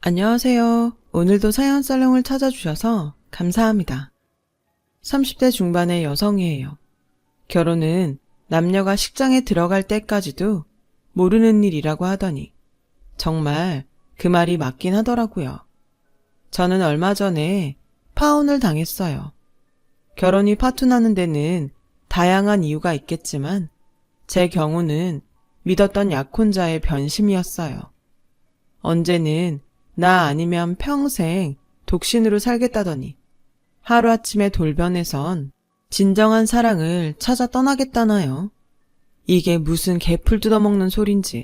안녕하세요. 오늘도 사연 살롱을 찾아주셔서 감사합니다. 30대 중반의 여성이에요. 결혼은 남녀가 식장에 들어갈 때까지도 모르는 일이라고 하더니 정말 그 말이 맞긴 하더라고요. 저는 얼마 전에 파혼을 당했어요. 결혼이 파토나는 데는 다양한 이유가 있겠지만 제 경우는 믿었던 약혼자의 변심이었어요. 언제는 나 아니면 평생 독신으로 살겠다더니 하루아침에 돌변해선 진정한 사랑을 찾아 떠나겠다나요? 이게 무슨 개풀 뜯어먹는 소린지.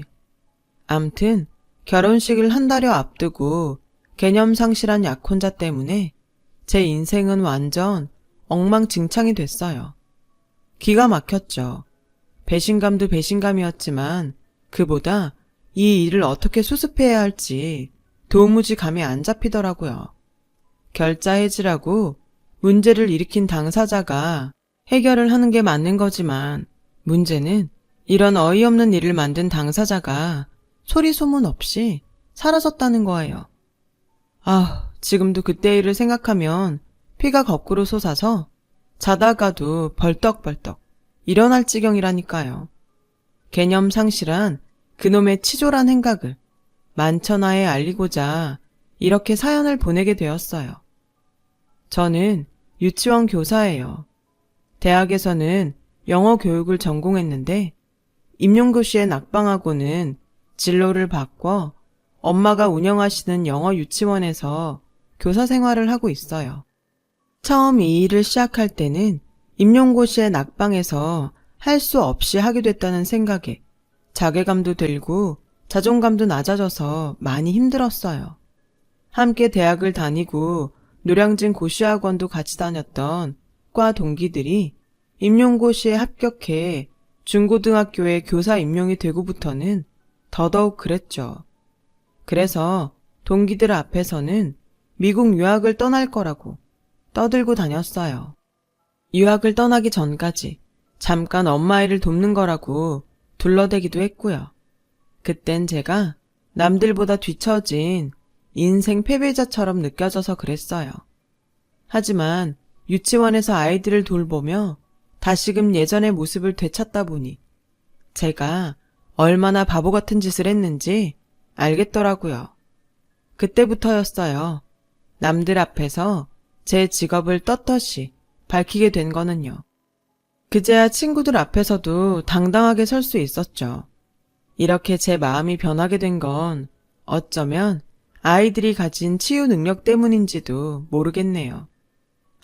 암튼 결혼식을 한 달여 앞두고 개념상실한 약혼자 때문에 제 인생은 완전 엉망진창이 됐어요. 기가 막혔죠. 배신감도 배신감이었지만 그보다 이 일을 어떻게 수습해야 할지 도무지 감이 안 잡히더라고요. 결자 해지라고 문제를 일으킨 당사자가 해결을 하는 게 맞는 거지만 문제는 이런 어이없는 일을 만든 당사자가 소리 소문 없이 사라졌다는 거예요. 지금도 그때 일을 생각하면 피가 거꾸로 솟아서 자다가도 벌떡벌떡 일어날 지경이라니까요. 개념 상실한 그놈의 치졸한 행각을 만천하에 알리고자 이렇게 사연을 보내게 되었어요. 저는 유치원 교사예요. 대학에서는 영어 교육을 전공했는데 임용고시에 낙방하고는 진로를 바꿔 엄마가 운영하시는 영어 유치원에서 교사 생활을 하고 있어요. 처음 이 일을 시작할 때는 임용고시에 낙방해서 할 수 없이 하게 됐다는 생각에 자괴감도 들고 자존감도 낮아져서 많이 힘들었어요. 함께 대학을 다니고 노량진 고시학원도 같이 다녔던 과 동기들이 임용고시에 합격해 중고등학교에 교사 임용이 되고부터는 더더욱 그랬죠. 그래서 동기들 앞에서는 미국 유학을 떠날 거라고 떠들고 다녔어요. 유학을 떠나기 전까지 잠깐 엄마 일을 돕는 거라고 둘러대기도 했고요. 그땐 제가 남들보다 뒤처진 인생 패배자처럼 느껴져서 그랬어요. 하지만 유치원에서 아이들을 돌보며 다시금 예전의 모습을 되찾다 보니 제가 얼마나 바보 같은 짓을 했는지 알겠더라고요. 그때부터였어요. 남들 앞에서 제 직업을 떳떳이 밝히게 된 거는요. 그제야 친구들 앞에서도 당당하게 설 수 있었죠. 이렇게 제 마음이 변하게 된 건 어쩌면 아이들이 가진 치유 능력 때문인지도 모르겠네요.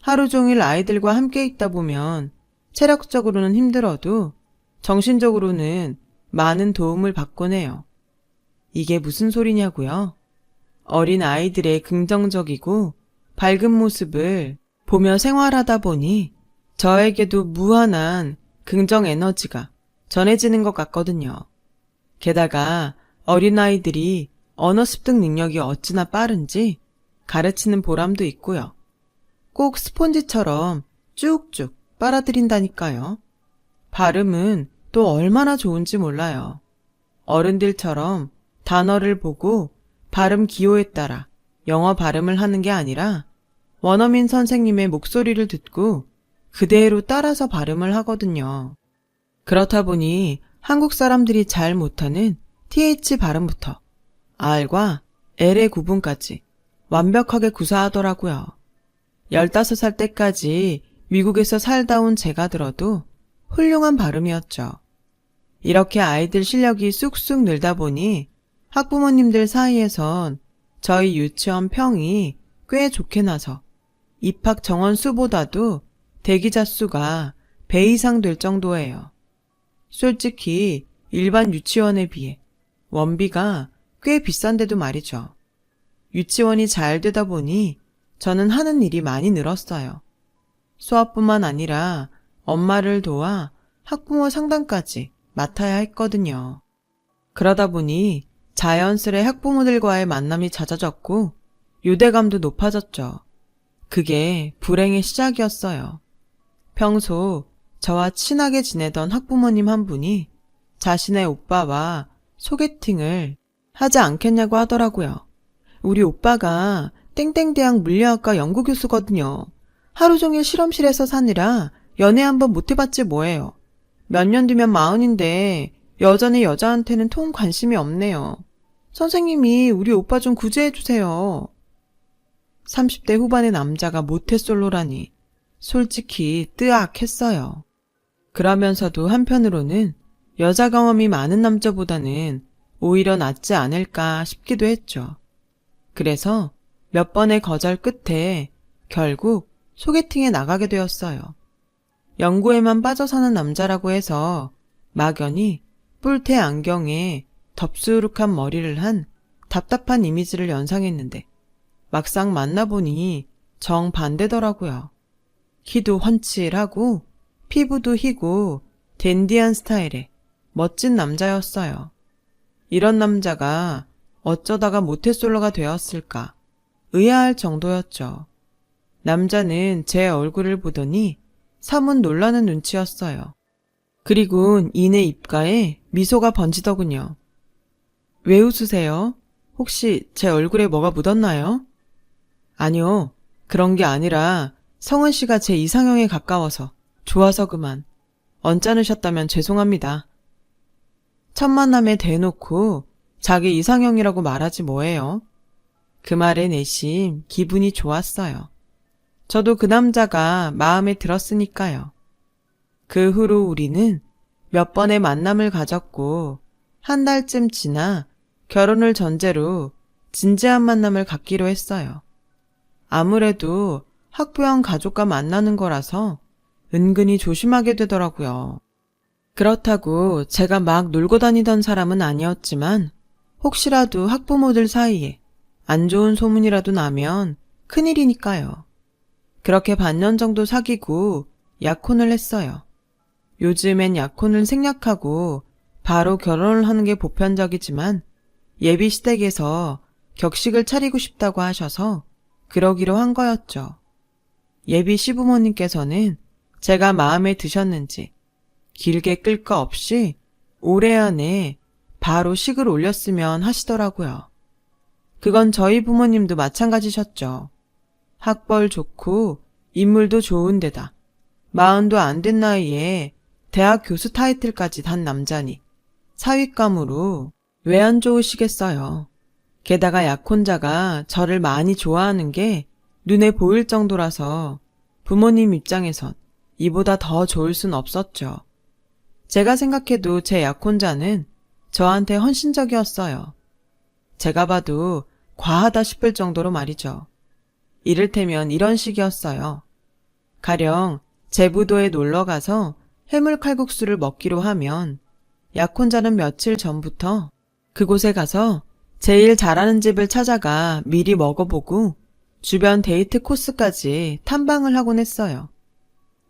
하루 종일 아이들과 함께 있다 보면 체력적으로는 힘들어도 정신적으로는 많은 도움을 받곤 해요. 이게 무슨 소리냐고요? 어린 아이들의 긍정적이고 밝은 모습을 보며 생활하다 보니 저에게도 무한한 긍정 에너지가 전해지는 것 같거든요. 게다가 어린아이들이 언어 습득 능력이 어찌나 빠른지 가르치는 보람도 있고요. 꼭 스폰지처럼 쭉쭉 빨아들인다니까요. 발음은 또 얼마나 좋은지 몰라요. 어른들처럼 단어를 보고 발음 기호에 따라 영어 발음을 하는 게 아니라 원어민 선생님의 목소리를 듣고 그대로 따라서 발음을 하거든요. 그렇다 보니 한국 사람들이 잘 못하는 TH 발음부터 R과 L의 구분까지 완벽하게 구사하더라고요. 15살 때까지 미국에서 살다 온 제가 들어도 훌륭한 발음이었죠. 이렇게 아이들 실력이 쑥쑥 늘다 보니 학부모님들 사이에선 저희 유치원 평이 꽤 좋게 나서 입학 정원 수보다도 대기자 수가 배 이상 될 정도예요. 솔직히 일반 유치원에 비해 원비가 꽤 비싼데도 말이죠. 유치원이 잘 되다 보니 저는 하는 일이 많이 늘었어요. 수업뿐만 아니라 엄마를 도와 학부모 상담까지 맡아야 했거든요. 그러다 보니 자연스레 학부모들과의 만남이 잦아졌고 유대감도 높아졌죠. 그게 불행의 시작이었어요. 평소 저와 친하게 지내던 학부모님 한 분이 자신의 오빠와 소개팅을 하지 않겠냐고 하더라고요. 우리 오빠가 땡땡대학 물리학과 연구교수거든요. 하루 종일 실험실에서 사느라 연애 한번 못 해봤지 뭐예요. 몇 년 뒤면 40인데 여전히 여자한테는 통 관심이 없네요. 선생님이 우리 오빠 좀 구제해주세요. 30대 후반의 남자가 모태솔로라니 솔직히 뜨악했어요. 그러면서도 한편으로는 여자 경험이 많은 남자보다는 오히려 낫지 않을까 싶기도 했죠. 그래서 몇 번의 거절 끝에 결국 소개팅에 나가게 되었어요. 연구에만 빠져 사는 남자라고 해서 막연히 뿔테 안경에 덥수룩한 머리를 한 답답한 이미지를 연상했는데 막상 만나보니 정반대더라고요. 키도 훤칠하고 피부도 희고 댄디한 스타일의 멋진 남자였어요. 이런 남자가 어쩌다가 모태솔로가 되었을까 의아할 정도였죠. 남자는 제 얼굴을 보더니 사뭇 놀라는 눈치였어요. 그리고 이내 입가에 미소가 번지더군요. 왜 웃으세요? 혹시 제 얼굴에 뭐가 묻었나요? 아니요, 그런 게 아니라 성은 씨가 제 이상형에 가까워서 좋아서 그만. 언짢으셨다면 죄송합니다. 첫 만남에 대놓고 자기 이상형이라고 말하지 뭐예요. 그 말에 내심 기분이 좋았어요. 저도 그 남자가 마음에 들었으니까요. 그 후로 우리는 몇 번의 만남을 가졌고 한 달쯤 지나 결혼을 전제로 진지한 만남을 갖기로 했어요. 아무래도 학부형 가족과 만나는 거라서 은근히 조심하게 되더라고요. 그렇다고 제가 막 놀고 다니던 사람은 아니었지만 혹시라도 학부모들 사이에 안 좋은 소문이라도 나면 큰일이니까요. 그렇게 반년 정도 사귀고 약혼을 했어요. 요즘엔 약혼을 생략하고 바로 결혼을 하는 게 보편적이지만 예비 시댁에서 격식을 차리고 싶다고 하셔서 그러기로 한 거였죠. 예비 시부모님께서는 제가 마음에 드셨는지 길게 끌 거 없이 올해 안에 바로 식을 올렸으면 하시더라고요. 그건 저희 부모님도 마찬가지셨죠. 학벌 좋고 인물도 좋은 데다 40도 안 된 나이에 대학 교수 타이틀까지 단 남자니 사윗감으로 왜 안 좋으시겠어요. 게다가 약혼자가 저를 많이 좋아하는 게 눈에 보일 정도라서 부모님 입장에선 이보다 더 좋을 순 없었죠. 제가 생각해도 제 약혼자는 저한테 헌신적이었어요. 제가 봐도 과하다 싶을 정도로 말이죠. 이를테면 이런 식이었어요. 가령 제부도에 놀러가서 해물칼국수를 먹기로 하면 약혼자는 며칠 전부터 그곳에 가서 제일 잘하는 집을 찾아가 미리 먹어보고 주변 데이트 코스까지 탐방을 하곤 했어요.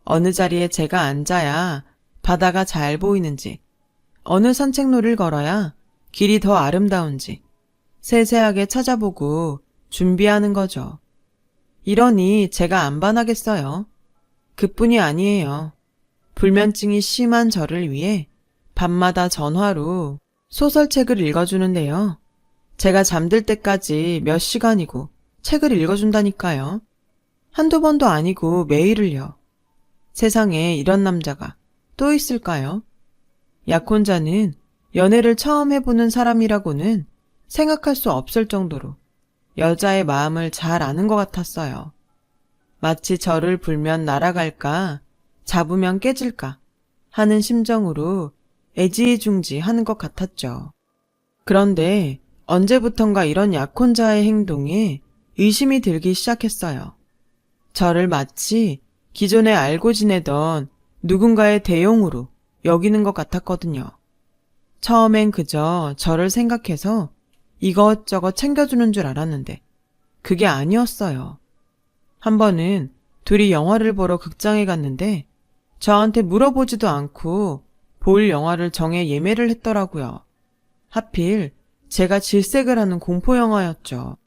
어느 자리에 제가 앉아야 바다가 잘 보이는지, 어느 산책로를 걸어야 길이 더 아름다운지 세세하게 찾아보고 준비하는 거죠. 이러니 제가 안 반하겠어요. 그뿐이 아니에요. 불면증이 심한 저를 위해 밤마다 전화로 소설책을 읽어주는데요. 제가 잠들 때까지 몇 시간이고 책을 읽어준다니까요. 한두 번도 아니고 매일을요. 세상에 이런 남자가 또 있을까요? 약혼자는 연애를 처음 해보는 사람이라고는 생각할 수 없을 정도로 여자의 마음을 잘 아는 것 같았어요. 마치 저를 불면 날아갈까, 잡으면 깨질까 하는 심정으로 애지중지하는 것 같았죠. 그런데 언제부턴가 이런 약혼자의 행동에 의심이 들기 시작했어요. 저를 마치 기존에 알고 지내던 누군가의 대용으로 여기는 것 같았거든요. 처음엔 그저 저를 생각해서 이것저것 챙겨주는 줄 알았는데 그게 아니었어요. 한 번은 둘이 영화를 보러 극장에 갔는데 저한테 물어보지도 않고 볼 영화를 정해 예매를 했더라고요. 하필 제가 질색을 하는 공포 영화였죠.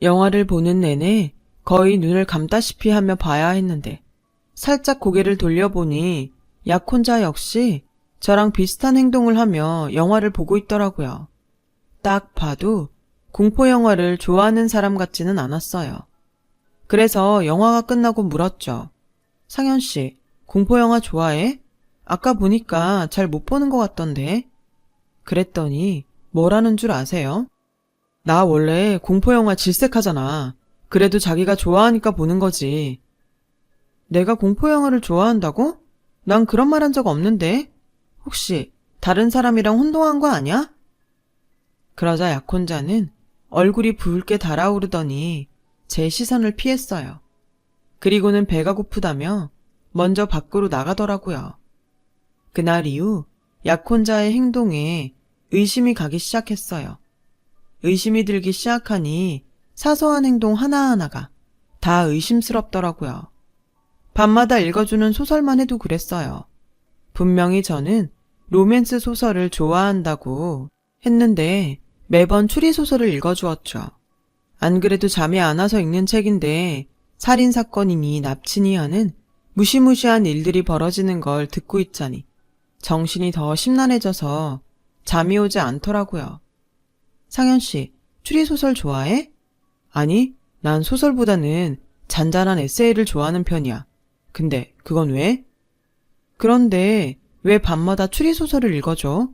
영화를 보는 내내 거의 눈을 감다시피 하며 봐야 했는데 살짝 고개를 돌려보니 약혼자 역시 저랑 비슷한 행동을 하며 영화를 보고 있더라고요. 딱 봐도 공포영화를 좋아하는 사람 같지는 않았어요. 그래서 영화가 끝나고 물었죠. 상현 씨, 공포영화 좋아해? 아까 보니까 잘 못 보는 것 같던데. 그랬더니 뭐라는 줄 아세요? 나 원래 공포영화 질색하잖아. 그래도 자기가 좋아하니까 보는 거지. 내가 공포영화를 좋아한다고? 난 그런 말 한 적 없는데. 혹시 다른 사람이랑 혼동한 거 아니야? 그러자 약혼자는 얼굴이 붉게 달아오르더니 제 시선을 피했어요. 그리고는 배가 고프다며 먼저 밖으로 나가더라고요. 그날 이후 약혼자의 행동에 의심이 가기 시작했어요. 의심이 들기 시작하니 사소한 행동 하나하나가 다 의심스럽더라고요. 밤마다 읽어주는 소설만 해도 그랬어요. 분명히 저는 로맨스 소설을 좋아한다고 했는데 매번 추리소설을 읽어주었죠. 안 그래도 잠이 안 와서 읽는 책인데 살인사건이니 납치니 하는 무시무시한 일들이 벌어지는 걸 듣고 있자니 정신이 더 심란해져서 잠이 오지 않더라고요. 상현 씨, 추리소설 좋아해? 아니, 난 소설보다는 잔잔한 에세이를 좋아하는 편이야. 근데 그건 왜? 그런데 왜 밤마다 추리소설을 읽어줘?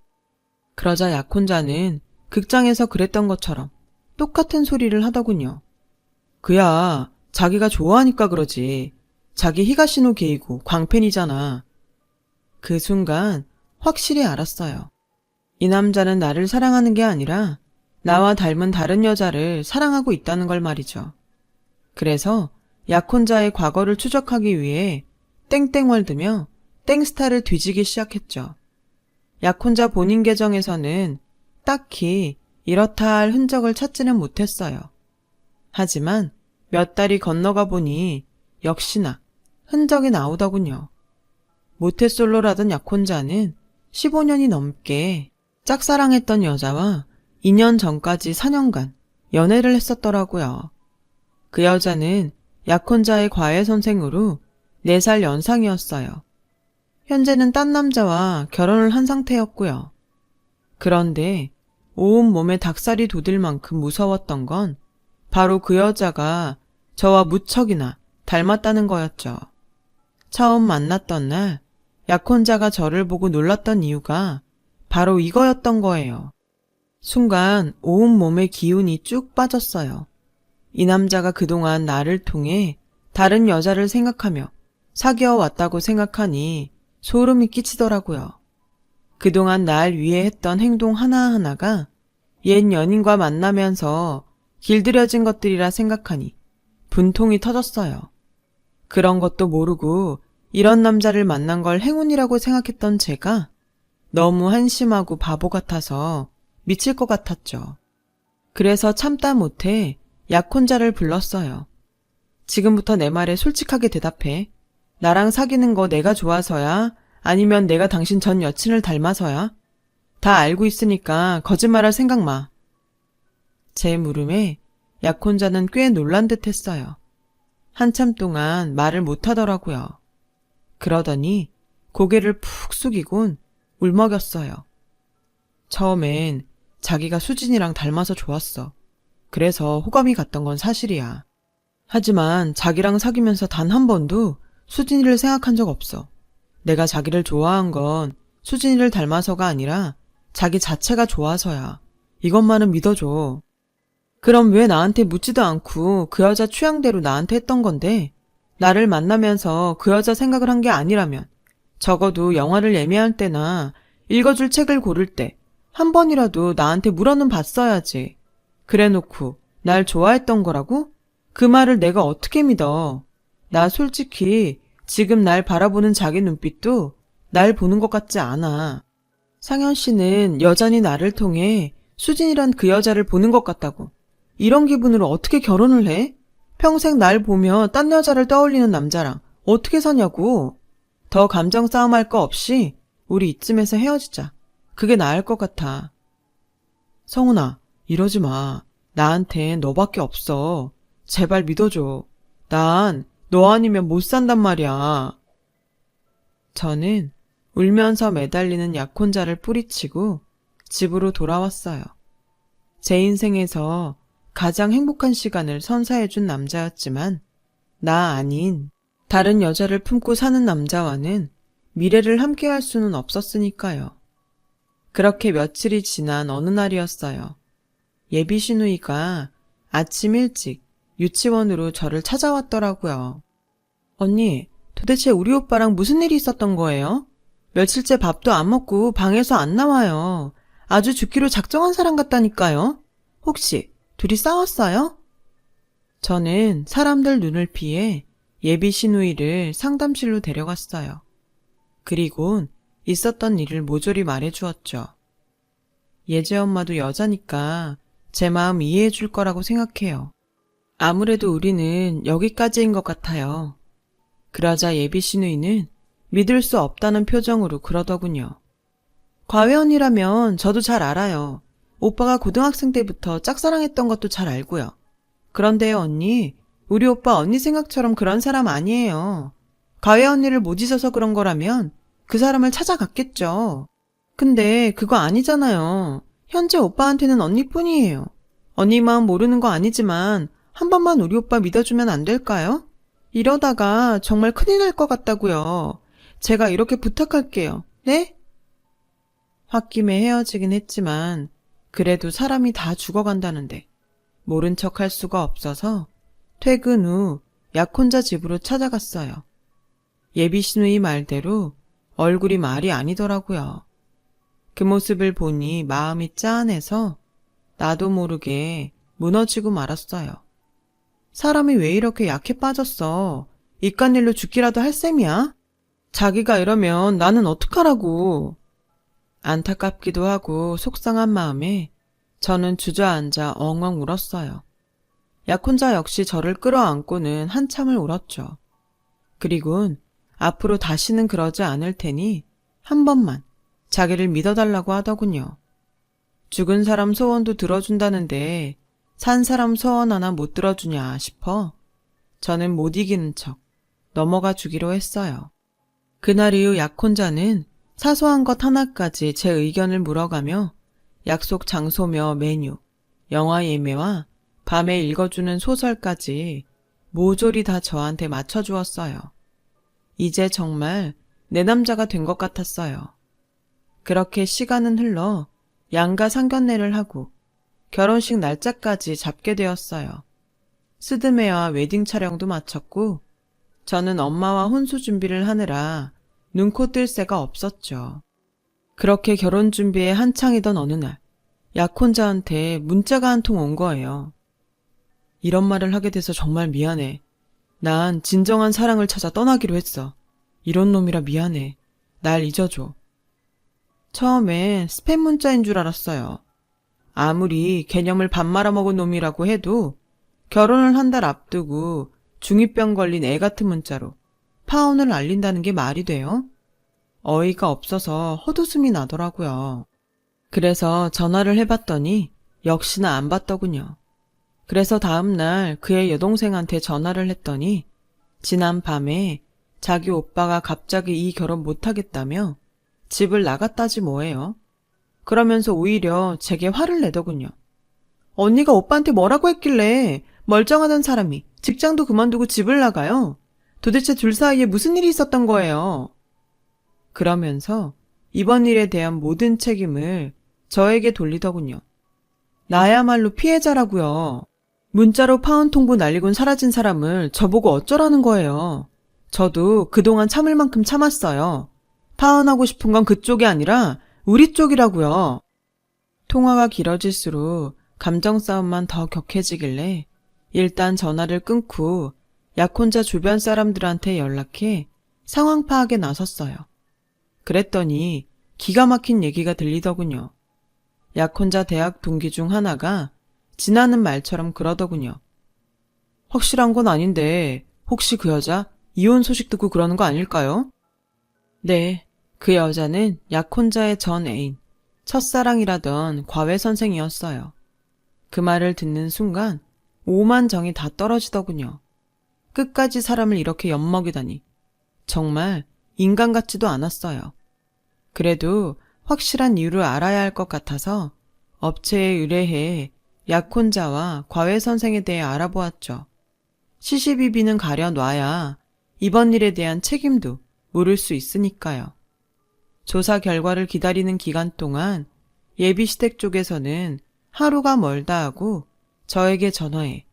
그러자 약혼자는 극장에서 그랬던 것처럼 똑같은 소리를 하더군요. 그야 자기가 좋아하니까 그러지. 자기 히가시노 게이고 광팬이잖아. 그 순간 확실히 알았어요. 이 남자는 나를 사랑하는 게 아니라 나와 닮은 다른 여자를 사랑하고 있다는 걸 말이죠. 그래서 약혼자의 과거를 추적하기 위해 땡땡월드며 땡스타를 뒤지기 시작했죠. 약혼자 본인 계정에서는 딱히 이렇다 할 흔적을 찾지는 못했어요. 하지만 몇 달이 건너가 보니 역시나 흔적이 나오더군요. 모태솔로라던 약혼자는 15년이 넘게 짝사랑했던 여자와 2년 전까지 4년간 연애를 했었더라고요. 그 여자는 약혼자의 과외 선생으로 4살 연상이었어요. 현재는 딴 남자와 결혼을 한 상태였고요. 그런데 온몸에 닭살이 돋을 만큼 무서웠던 건 바로 그 여자가 저와 무척이나 닮았다는 거였죠. 처음 만났던 날 약혼자가 저를 보고 놀랐던 이유가 바로 이거였던 거예요. 순간 온몸의 기운이 쭉 빠졌어요. 이 남자가 그동안 나를 통해 다른 여자를 생각하며 사귀어 왔다고 생각하니 소름이 끼치더라고요. 그동안 날 위해 했던 행동 하나하나가 옛 연인과 만나면서 길들여진 것들이라 생각하니 분통이 터졌어요. 그런 것도 모르고 이런 남자를 만난 걸 행운이라고 생각했던 제가 너무 한심하고 바보 같아서 미칠 것 같았죠. 그래서 참다 못해 약혼자를 불렀어요. 지금부터 내 말에 솔직하게 대답해. 나랑 사귀는 거 내가 좋아서야? 아니면 내가 당신 전 여친을 닮아서야? 다 알고 있으니까 거짓말할 생각 마. 제 물음에 약혼자는 꽤 놀란 듯 했어요. 한참 동안 말을 못 하더라고요. 그러더니 고개를 푹 숙이곤 울먹였어요. 처음엔 자기가 수진이랑 닮아서 좋았어. 그래서 호감이 갔던 건 사실이야. 하지만 자기랑 사귀면서 단 한 번도 수진이를 생각한 적 없어. 내가 자기를 좋아한 건 수진이를 닮아서가 아니라 자기 자체가 좋아서야. 이것만은 믿어줘. 그럼 왜 나한테 묻지도 않고 그 여자 취향대로 나한테 했던 건데 나를 만나면서 그 여자 생각을 한 게 아니라면 적어도 영화를 예매할 때나 읽어줄 책을 고를 때 한 번이라도 나한테 물어는 봤어야지. 그래놓고 날 좋아했던 거라고? 그 말을 내가 어떻게 믿어. 나 솔직히 지금 날 바라보는 자기 눈빛도 날 보는 것 같지 않아. 상현 씨는 여전히 나를 통해 수진이란 그 여자를 보는 것 같다고. 이런 기분으로 어떻게 결혼을 해? 평생 날 보며 딴 여자를 떠올리는 남자랑 어떻게 사냐고. 더 감정 싸움할 거 없이 우리 이쯤에서 헤어지자. 그게 나을 것 같아. 성훈아, 이러지 마. 나한텐 너밖에 없어. 제발 믿어줘. 난 너 아니면 못 산단 말이야. 저는 울면서 매달리는 약혼자를 뿌리치고 집으로 돌아왔어요. 제 인생에서 가장 행복한 시간을 선사해준 남자였지만 나 아닌 다른 여자를 품고 사는 남자와는 미래를 함께할 수는 없었으니까요. 그렇게 며칠이 지난 어느 날이었어요. 예비 시누이가 아침 일찍 유치원으로 저를 찾아왔더라고요. 언니, 도대체 우리 오빠랑 무슨 일이 있었던 거예요? 며칠째 밥도 안 먹고 방에서 안 나와요. 아주 죽기로 작정한 사람 같다니까요. 혹시 둘이 싸웠어요? 저는 사람들 눈을 피해 예비 시누이를 상담실로 데려갔어요. 그리곤 있었던 일을 모조리 말해주었죠. 예재 엄마도 여자니까 제 마음 이해해 줄 거라고 생각해요. 아무래도 우리는 여기까지인 것 같아요. 그러자 예비 시누이는 믿을 수 없다는 표정으로 그러더군요. 과외언니라면 저도 잘 알아요. 오빠가 고등학생 때부터 짝사랑했던 것도 잘 알고요. 그런데요, 언니, 우리 오빠 언니 생각처럼 그런 사람 아니에요. 과외언니를 못 잊어서 그런 거라면 그 사람을 찾아갔겠죠. 근데 그거 아니잖아요. 현재 오빠한테는 언니뿐이에요. 언니 마음 모르는 거 아니지만 한 번만 우리 오빠 믿어주면 안 될까요? 이러다가 정말 큰일 날 것 같다고요. 제가 이렇게 부탁할게요. 네? 홧김에 헤어지긴 했지만 그래도 사람이 다 죽어간다는데 모른 척 할 수가 없어서 퇴근 후 약혼자 집으로 찾아갔어요. 예비 시누이 말대로 얼굴이 말이 아니더라고요. 그 모습을 보니 마음이 짠해서 나도 모르게 무너지고 말았어요. 사람이 왜 이렇게 약해 빠졌어? 이깟일로 죽기라도 할 셈이야? 자기가 이러면 나는 어떡하라고. 안타깝기도 하고 속상한 마음에 저는 주저앉아 엉엉 울었어요. 약혼자 역시 저를 끌어안고는 한참을 울었죠. 그리곤 앞으로 다시는 그러지 않을 테니 한 번만 자기를 믿어달라고 하더군요. 죽은 사람 소원도 들어준다는데 산 사람 소원 하나 못 들어주냐 싶어 저는 못 이기는 척 넘어가 주기로 했어요. 그날 이후 약혼자는 사소한 것 하나까지 제 의견을 물어가며 약속 장소며 메뉴, 영화 예매와 밤에 읽어주는 소설까지 모조리 다 저한테 맞춰주었어요. 이제 정말 내 남자가 된 것 같았어요. 그렇게 시간은 흘러 양가 상견례를 하고 결혼식 날짜까지 잡게 되었어요. 스드메와 웨딩 촬영도 마쳤고 저는 엄마와 혼수 준비를 하느라 눈코 뜰 새가 없었죠. 그렇게 결혼 준비에 한창이던 어느 날 약혼자한테 문자가 한 통 온 거예요. 이런 말을 하게 돼서 정말 미안해. 난 진정한 사랑을 찾아 떠나기로 했어. 이런 놈이라 미안해. 날 잊어줘. 처음엔 스팸 문자인 줄 알았어요. 아무리 개념을 밥 말아먹은 놈이라고 해도 결혼을 한 달 앞두고 중2병 걸린 애 같은 문자로 파혼을 알린다는 게 말이 돼요? 어이가 없어서 헛웃음이 나더라고요. 그래서 전화를 해봤더니 역시나 안 받더군요. 그래서 다음날 그의 여동생한테 전화를 했더니 지난 밤에 자기 오빠가 갑자기 이 결혼 못하겠다며 집을 나갔다지 뭐예요. 그러면서 오히려 제게 화를 내더군요. 언니가 오빠한테 뭐라고 했길래 멀쩡하던 사람이 직장도 그만두고 집을 나가요? 도대체 둘 사이에 무슨 일이 있었던 거예요? 그러면서 이번 일에 대한 모든 책임을 저에게 돌리더군요. 나야말로 피해자라고요. 문자로 파혼 통보 날리곤 사라진 사람을 저보고 어쩌라는 거예요. 저도 그동안 참을 만큼 참았어요. 파혼하고 싶은 건 그쪽이 아니라 우리 쪽이라고요. 통화가 길어질수록 감정 싸움만 더 격해지길래 일단 전화를 끊고 약혼자 주변 사람들한테 연락해 상황 파악에 나섰어요. 그랬더니 기가 막힌 얘기가 들리더군요. 약혼자 대학 동기 중 하나가 지나는 말처럼 그러더군요. 확실한 건 아닌데 혹시 그 여자 이혼 소식 듣고 그러는 거 아닐까요? 네, 그 여자는 약혼자의 전 애인, 첫사랑이라던 과외 선생이었어요. 그 말을 듣는 순간 오만 정이 다 떨어지더군요. 끝까지 사람을 이렇게 엿먹이다니 정말 인간 같지도 않았어요. 그래도 확실한 이유를 알아야 할 것 같아서 업체에 의뢰해 약혼자와 과외선생에 대해 알아보았죠. 시시비비는 가려놔야 이번 일에 대한 책임도 물을 수 있으니까요. 조사 결과를 기다리는 기간 동안 예비시댁 쪽에서는 하루가 멀다 하고 저에게 전화해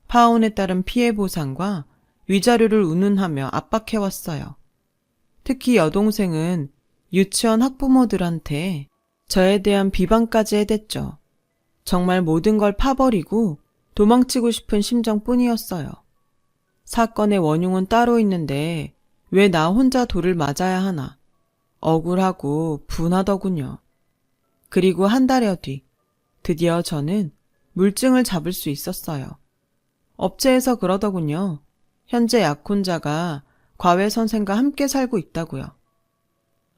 파혼에 따른 피해 보상과 위자료를 운운하며 압박해왔어요. 특히 여동생은 유치원 학부모들한테 저에 대한 비방까지 해댔죠. 정말 모든 걸 파버리고 도망치고 싶은 심정뿐이었어요. 사건의 원흉은 따로 있는데 왜 나 혼자 돌을 맞아야 하나. 억울하고 분하더군요. 그리고 한 달여 뒤 드디어 저는 물증을 잡을 수 있었어요. 업체에서 그러더군요. 현재 약혼자가 과외 선생과 함께 살고 있다고요.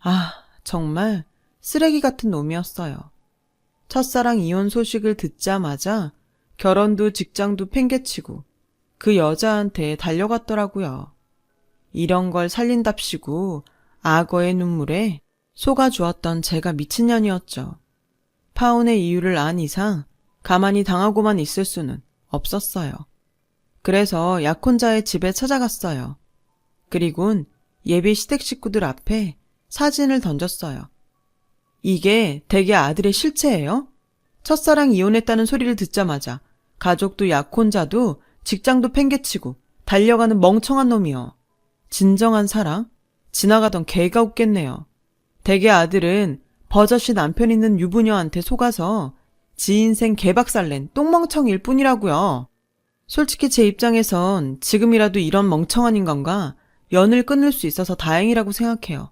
아, 정말 쓰레기 같은 놈이었어요. 첫사랑 이혼 소식을 듣자마자 결혼도 직장도 팽개치고 그 여자한테 달려갔더라고요. 이런 걸 살린답시고 악어의 눈물에 속아주었던 제가 미친년이었죠. 파혼의 이유를 안 이상 가만히 당하고만 있을 수는 없었어요. 그래서 약혼자의 집에 찾아갔어요. 그리곤 예비 시댁 식구들 앞에 사진을 던졌어요. 이게 댁의 아들의 실체예요? 첫사랑 이혼했다는 소리를 듣자마자 가족도 약혼자도 직장도 팽개치고 달려가는 멍청한 놈이요. 진정한 사랑? 지나가던 개가 웃겠네요. 댁의 아들은 버젓이 남편 있는 유부녀한테 속아서 지 인생 개박살낸 똥멍청일 뿐이라고요. 솔직히 제 입장에선 지금이라도 이런 멍청한 인간과 연을 끊을 수 있어서 다행이라고 생각해요.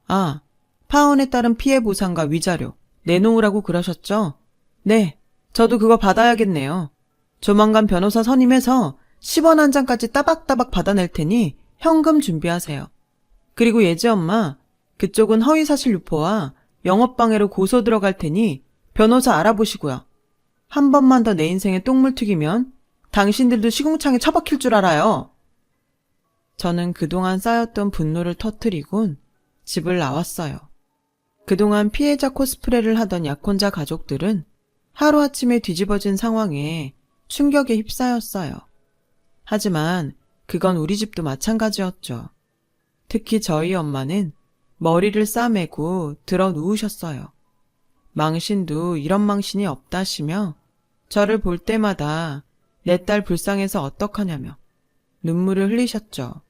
아, 파혼에 따른 피해 보상과 위자료 내놓으라고 그러셨죠? 네, 저도 그거 받아야겠네요. 조만간 변호사 선임해서 10원 한 장까지 따박따박 받아낼 테니 현금 준비하세요. 그리고 예지 엄마, 그쪽은 허위사실 유포와 영업방해로 고소 들어갈 테니 변호사 알아보시고요. 한 번만 더 내 인생에 똥물 튀기면 당신들도 시궁창에 처박힐 줄 알아요. 저는 그동안 쌓였던 분노를 터뜨리곤 집을 나왔어요. 그동안 피해자 코스프레를 하던 약혼자 가족들은 하루아침에 뒤집어진 상황에 충격에 휩싸였어요. 하지만 그건 우리 집도 마찬가지였죠. 특히 저희 엄마는 머리를 싸매고 들어 누우셨어요. 망신도 이런 망신이 없다시며 저를 볼 때마다 내 딸 불쌍해서 어떡하냐며 눈물을 흘리셨죠.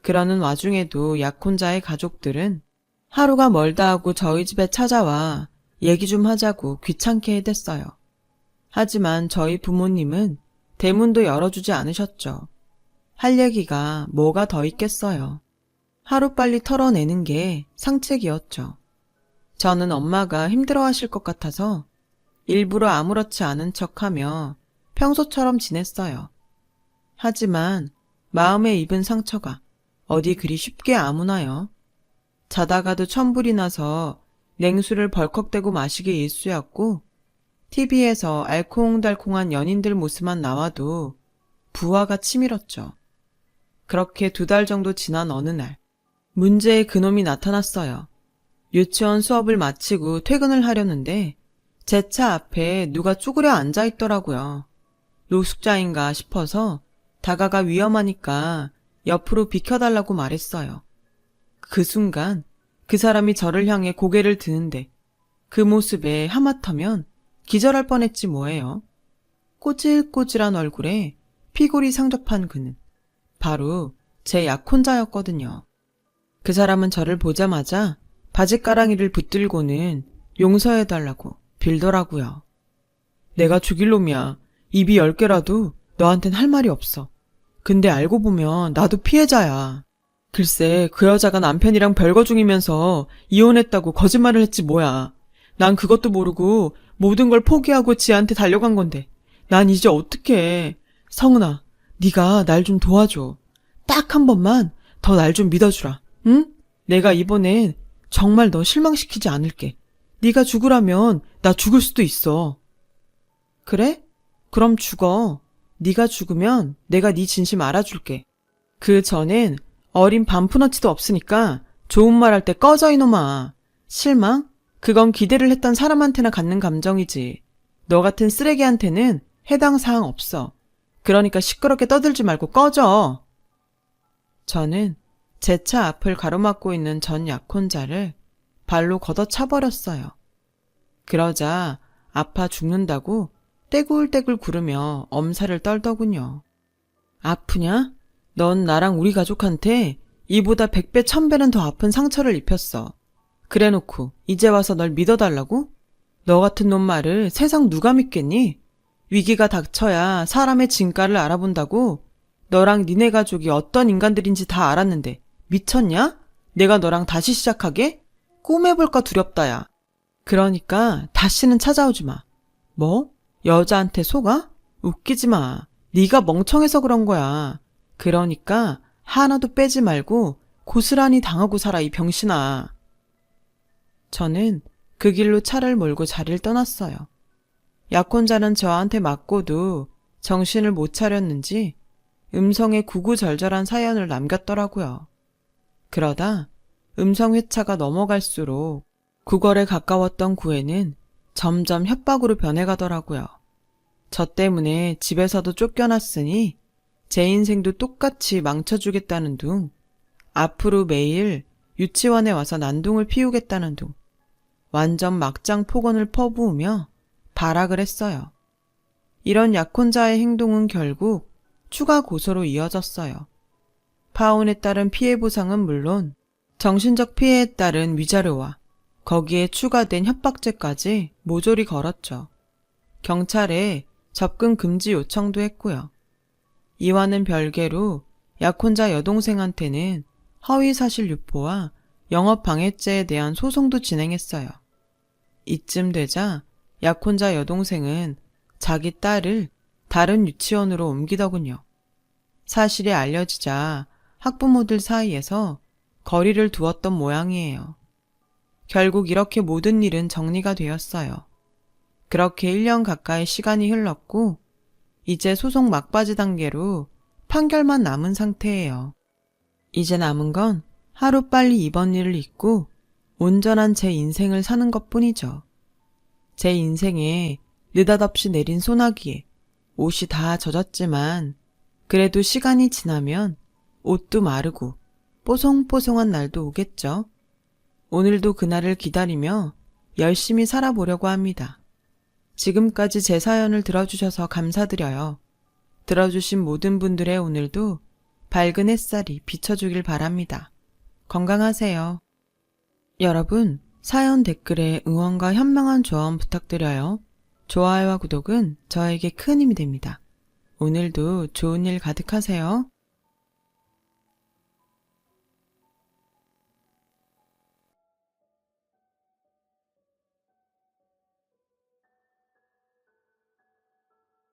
그러는 와중에도 약혼자의 가족들은 하루가 멀다 하고 저희 집에 찾아와 얘기 좀 하자고 귀찮게 해댔어요. 하지만 저희 부모님은 대문도 열어주지 않으셨죠. 할 얘기가 뭐가 더 있겠어요. 하루빨리 털어내는 게 상책이었죠. 저는 엄마가 힘들어하실 것 같아서 일부러 아무렇지 않은 척하며 평소처럼 지냈어요. 하지만 마음에 입은 상처가 어디 그리 쉽게 아무나요. 자다가도 천불이 나서 냉수를 벌컥대고 마시기 일쑤였고 TV에서 알콩달콩한 연인들 모습만 나와도 부하가 치밀었죠. 그렇게 2달 정도 지난 어느 날 문제의 그놈이 나타났어요. 유치원 수업을 마치고 퇴근을 하려는데 제 차 앞에 누가 쭈그려 앉아있더라고요. 노숙자인가 싶어서 다가가 위험하니까 옆으로 비켜달라고 말했어요. 그 순간 그 사람이 저를 향해 고개를 드는데 그 모습에 하마터면 기절할 뻔했지 뭐예요. 꼬질꼬질한 얼굴에 피골이 상접한 그는 바로 제 약혼자였거든요. 그 사람은 저를 보자마자 바짓가랑이를 붙들고는 용서해달라고 빌더라고요. 내가 죽일 놈이야. 입이 10개라도 너한텐 할 말이 없어. 근데 알고 보면 나도 피해자야. 글쎄 그 여자가 남편이랑 별거 중이면서 이혼했다고 거짓말을 했지 뭐야. 난 그것도 모르고 모든 걸 포기하고 지한테 달려간 건데 난 이제 어떡해. 성은아, 네가 날 좀 도와줘. 딱 한 번만 더 날 좀 믿어주라. 응? 내가 이번엔 정말 너 실망시키지 않을게. 네가 죽으라면 나 죽을 수도 있어. 그래? 그럼 죽어. 네가 죽으면 내가 네 진심 알아줄게. 그 전엔 어린 반푼어치도 없으니까 좋은 말 할 때 꺼져 이놈아. 실망? 그건 기대를 했던 사람한테나 갖는 감정이지. 너 같은 쓰레기한테는 해당 사항 없어. 그러니까 시끄럽게 떠들지 말고 꺼져. 저는 제 차 앞을 가로막고 있는 전 약혼자를 발로 걷어차버렸어요. 그러자 아파 죽는다고 떼굴떼굴 구르며 엄살을 떨더군요. 아프냐? 넌 나랑 우리 가족한테 이보다 100배 1000배는 더 아픈 상처를 입혔어. 그래놓고 이제 와서 널 믿어달라고? 너 같은 놈 말을 세상 누가 믿겠니? 위기가 닥쳐야 사람의 진가를 알아본다고? 너랑 니네 가족이 어떤 인간들인지 다 알았는데 미쳤냐? 내가 너랑 다시 시작하게? 꿈해볼까 두렵다야. 그러니까 다시는 찾아오지 마. 뭐? 여자한테 속아? 웃기지 마. 네가 멍청해서 그런 거야. 그러니까 하나도 빼지 말고 고스란히 당하고 살아, 이 병신아. 저는 그 길로 차를 몰고 자리를 떠났어요. 약혼자는 저한테 맞고도 정신을 못 차렸는지 음성에 구구절절한 사연을 남겼더라고요. 그러다 음성 회차가 넘어갈수록 구걸에 가까웠던 구애는 점점 협박으로 변해가더라고요. 저 때문에 집에서도 쫓겨났으니 제 인생도 똑같이 망쳐주겠다는 둥, 앞으로 매일 유치원에 와서 난동을 피우겠다는 둥, 완전 막장 폭언을 퍼부으며 발악을 했어요. 이런 약혼자의 행동은 결국 추가 고소로 이어졌어요. 파혼에 따른 피해 보상은 물론 정신적 피해에 따른 위자료와 거기에 추가된 협박죄까지 모조리 걸었죠. 경찰에 접근 금지 요청도 했고요. 이와는 별개로 약혼자 여동생한테는 허위사실 유포와 영업방해죄에 대한 소송도 진행했어요. 이쯤 되자 약혼자 여동생은 자기 딸을 다른 유치원으로 옮기더군요. 사실이 알려지자 학부모들 사이에서 거리를 두었던 모양이에요. 결국 이렇게 모든 일은 정리가 되었어요. 그렇게 1년 가까이 시간이 흘렀고 이제 소송 막바지 단계로 판결만 남은 상태예요. 이제 남은 건 하루빨리 이번 일을 잊고 온전한 제 인생을 사는 것뿐이죠. 제 인생에 느닷없이 내린 소나기에 옷이 다 젖었지만 그래도 시간이 지나면 옷도 마르고 뽀송뽀송한 날도 오겠죠. 오늘도 그날을 기다리며 열심히 살아보려고 합니다. 지금까지 제 사연을 들어주셔서 감사드려요. 들어주신 모든 분들의 오늘도 밝은 햇살이 비춰주길 바랍니다. 건강하세요. 여러분, 사연 댓글에 응원과 현명한 조언 부탁드려요. 좋아요와 구독은 저에게 큰 힘이 됩니다. 오늘도 좋은 일 가득하세요.